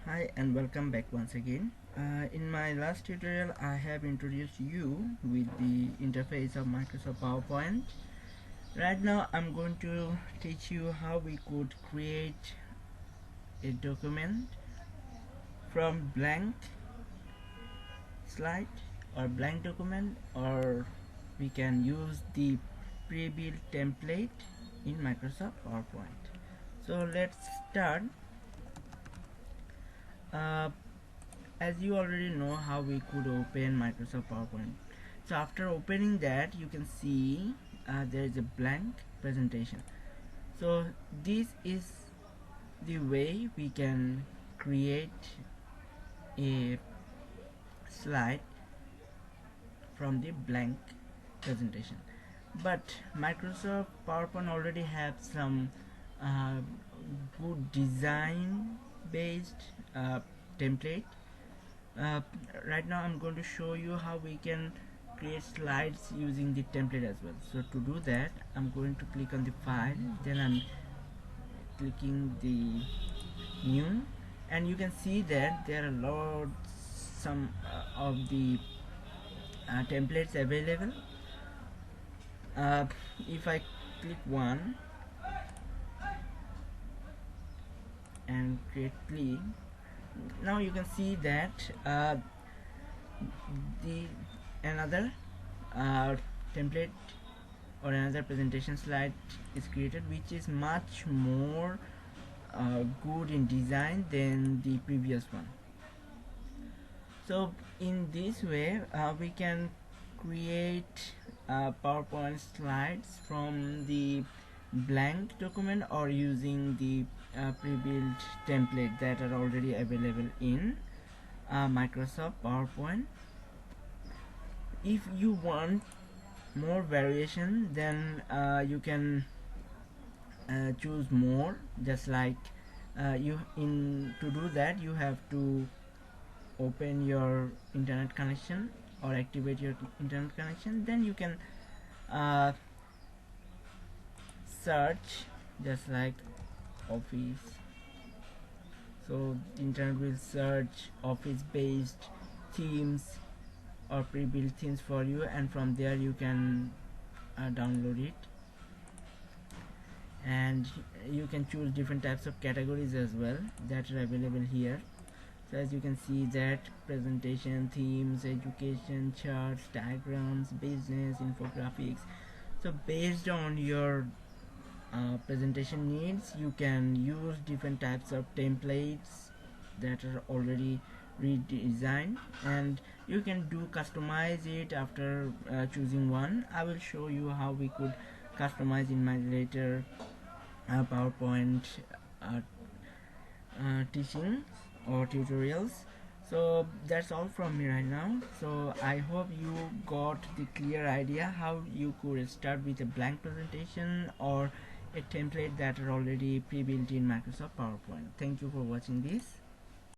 Hi and welcome back once again. In my last tutorial I have introduced you with the interface of Microsoft PowerPoint. Right now I'm going to teach you how we could create a document from blank slide or blank document, or we can use the pre-built template in Microsoft PowerPoint. So let's start. As you already know how we could open Microsoft PowerPoint. So after opening that, you can see there is a blank presentation. So this is the way we can create a slide from the blank presentation. But Microsoft PowerPoint already have some good design based template. Right now I'm going to show you how we can create slides using the template as well. So to do that, I'm going to click on the file, then I'm clicking the new, and you can see that there are some of the templates available. If I click one and create click, now you can see that the another template or another presentation slide is created, which is much more good in design than the previous one. So in this way we can create PowerPoint slides from the blank document or using the pre-built template that are already available in Microsoft PowerPoint. If you want more variation, then you can choose more, just like to do that you have to open your internet connection or activate your internet connection. Then you can search just like office. So internet will search office based themes or pre-built themes for you, and from there you can download it, and you can choose different types of categories as well that are available here. So as you can see that presentation, themes, education, charts, diagrams, business, infographics. So based on your presentation needs, you can use different types of templates that are already redesigned, and you can do customize it after choosing one. I will show you how we could customize in my later PowerPoint teaching or tutorials. So that's all from me right now. So I hope you got the clear idea how you could start with a blank presentation or a template that are already pre-built in Microsoft PowerPoint. Thank you for watching this.